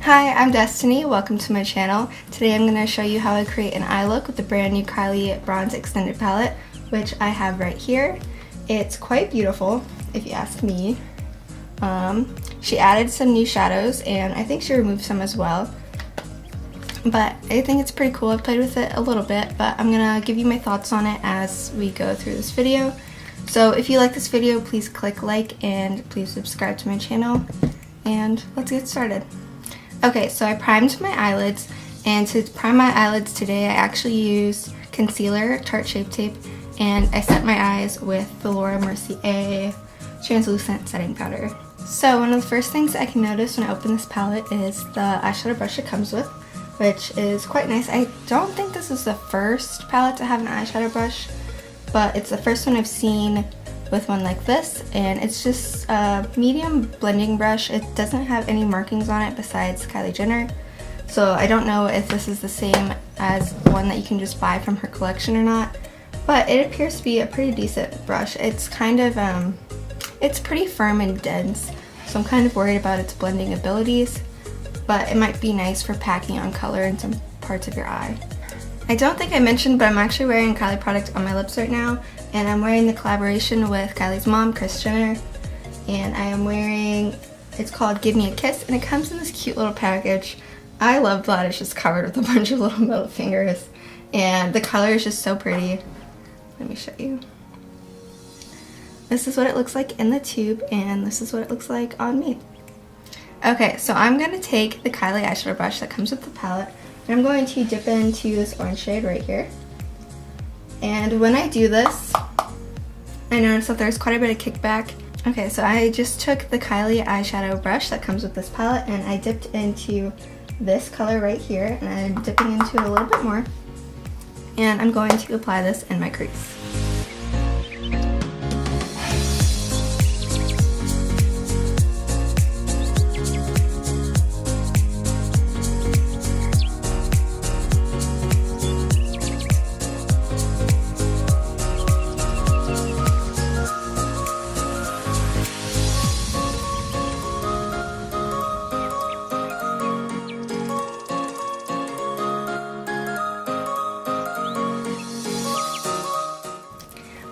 Hi, I'm Destiny. Welcome to my channel. Today I'm going to show you how I create an eye look with the brand new Kylie Bronze Extended Palette, which I have right here. It's quite beautiful, if you ask me. She added some new shadows, and I think she removed some as well. But I think it's pretty cool. I've played with it a little bit, but I'm going to give you my thoughts on it as we go through this video. So if you like this video, please click like and please subscribe to my channel. And let's get started. Okay, so I primed my eyelids, and to prime my eyelids today I actually used concealer, Tarte Shape Tape, and I set my eyes with the Laura Mercier translucent setting powder. So one of the first things I can notice when I open this palette is the eyeshadow brush it comes with, which is quite nice. I don't think this is the first palette to have an eyeshadow brush, but it's the first one I've seen with one like this, and it's just a medium blending brush. It doesn't have any markings on it besides Kylie Jenner, so I don't know if this is the same as one that you can just buy from her collection or not, but it appears to be a pretty decent brush. It's kind of it's pretty firm and dense, so I'm kind of worried about its blending abilities, but it might be nice for packing on color in some parts of your eye. I don't think I mentioned, but I'm actually wearing a Kylie product on my lips right now, and I'm wearing the collaboration with Kylie's mom, Kris Jenner, and I am wearing, it's called Give Me a Kiss, and it comes in this cute little package. I love that it's just covered with a bunch of little middle fingers, and the color is just so pretty. Let me show you. This is what it looks like in the tube, and this is what it looks like on me. Okay, so I'm going to take the Kylie eyeshadow brush that comes with the palette, and I'm going to dip into this orange shade right here. And when I do this, I noticed that there's quite a bit of kickback. Okay, so I just took the Kylie eyeshadow brush that comes with this palette, and I dipped into this color right here, and I'm dipping into it a little bit more. And I'm going to apply this in my crease.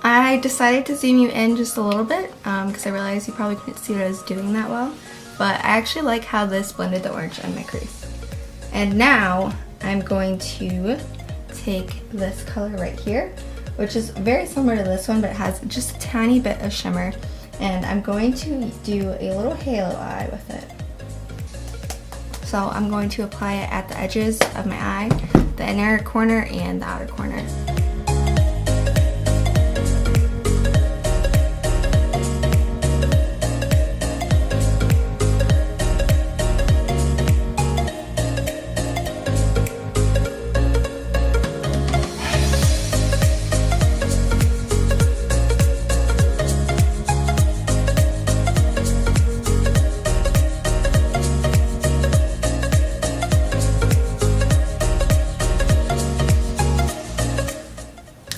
I decided to zoom you in just a little bit because I realized you probably couldn't see what I was doing that well, but I actually like how this blended the orange on my crease. And now I'm going to take this color right here, which is very similar to this one, but it has just a tiny bit of shimmer, and I'm going to do a little halo eye with it. So I'm going to apply it at the edges of my eye, the inner corner and the outer corner.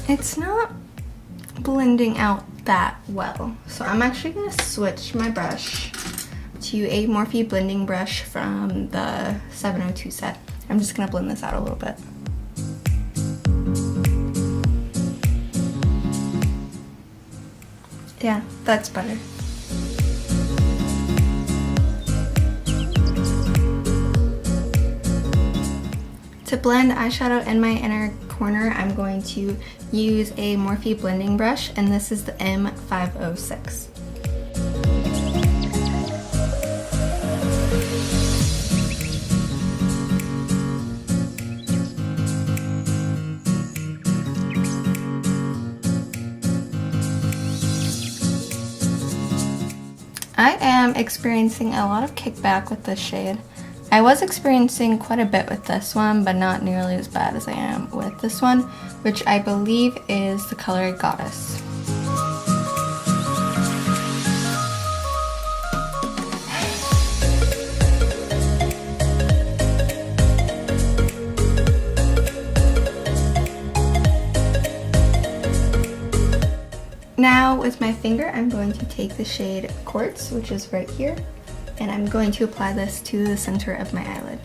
It's not blending out that well, so I'm actually going to switch my brush to a Morphe blending brush from the 702 set. I'm just going to blend this out a little bit. Yeah, that's better. To blend eyeshadow in my inner corner, I'm going to use a Morphe blending brush, and this is the M506. I am experiencing a lot of kickback with this shade. I was experiencing quite a bit with this one, but not nearly as bad as I am with this one, which I believe is the color Goddess. Now with my finger, I'm going to take the shade Quartz, which is right here, and I'm going to apply this to the center of my eyelid.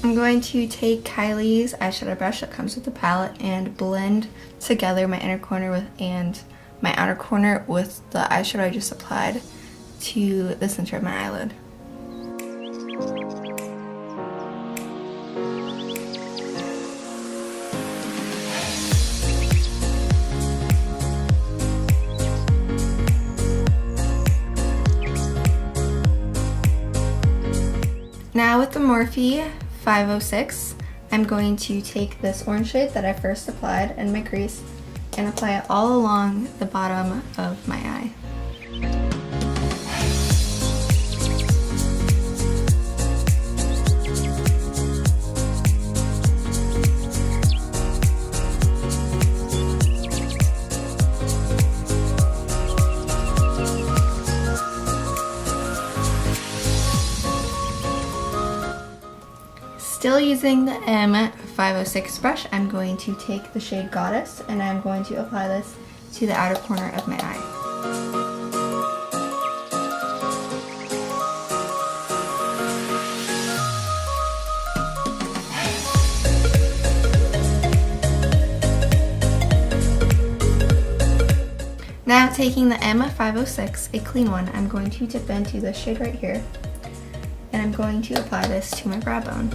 I'm going to take Kylie's eyeshadow brush that comes with the palette and blend together my inner corner and my outer corner with the eyeshadow I just applied to the center of my eyelid. Now with the Morphe 506, I'm going to take this orange shade that I first applied in my crease and apply it all along the bottom of my eye. Still using the M506 brush, I'm going to take the shade Goddess and I'm going to apply this to the outer corner of my eye. Now taking the M506, a clean one, I'm going to dip into this shade right here and I'm going to apply this to my brow bone.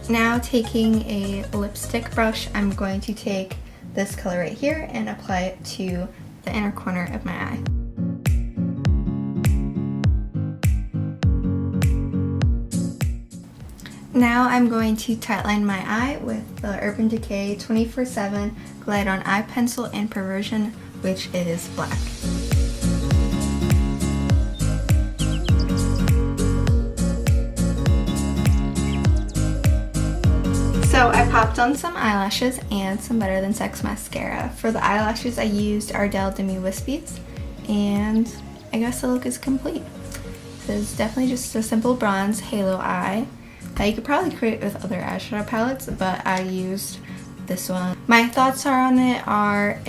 Now taking a lipstick brush, I'm going to take this color right here and apply it to the inner corner of my eye. Now I'm going to tightline my eye with the Urban Decay 24/7 Glide On Eye Pencil in Perversion, which is black. So I popped on some eyelashes and some Better Than Sex mascara. For the eyelashes I used Ardell Demi Wispies, and I guess the look is complete. This is definitely just a simple bronze halo eye that you could probably create with other eyeshadow palettes, but I used this one. My thoughts on it are,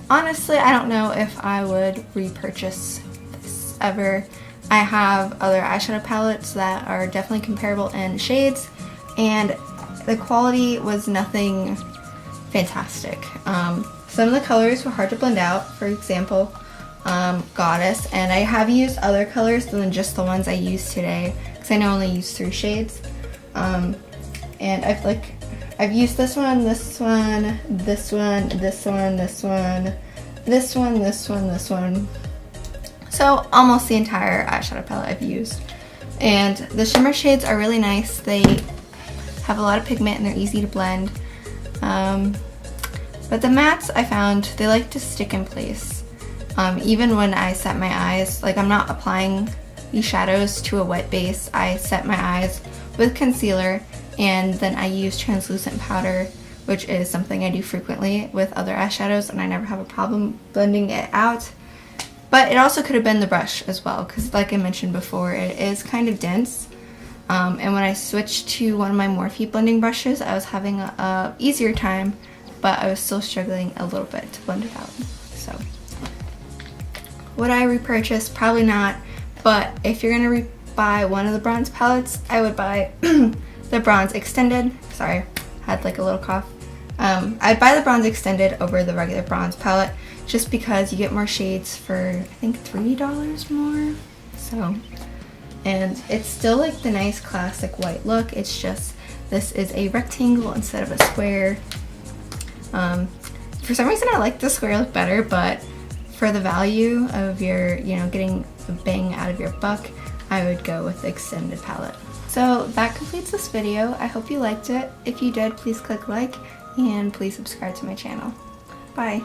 honestly, I don't know if I would repurchase this ever. I have other eyeshadow palettes that are definitely comparable in shades, and the quality was nothing fantastic. Some of the colors were hard to blend out, for example, Goddess, and I have used other colors than just the ones I used today, because I know I only used 3 shades. And I've used this one, this one, this one, this one, this one, this one, this one, this one. So almost the entire eyeshadow palette I've used. And the shimmer shades are really nice. They have a lot of pigment and they're easy to blend. But the mattes, I found, they like to stick in place. Even when I set my eyes, like I'm not applying these shadows to a wet base. I set my eyes with concealer and then I use translucent powder, which is something I do frequently with other eyeshadows, and I never have a problem blending it out. But it also could have been the brush as well, because like I mentioned before, it is kind of dense. And when I switched to one of my Morphe blending brushes, I was having a easier time, but I was still struggling a little bit to blend it out. So, would I repurchase? Probably not. But if you're gonna buy one of the bronze palettes, I would buy the Bronze Extended. Sorry, had like a little cough. I'd buy the Bronze Extended over the regular bronze palette, just because you get more shades for, I think, $3 more. So, and it's still like the nice classic white look. It's just this is a rectangle instead of a square. For some reason I like the square look better, but for the value of your, getting the bang out of your buck, I would go with the extended palette. So that completes this video. I hope you liked it. If you did, please click like and please subscribe to my channel. Bye.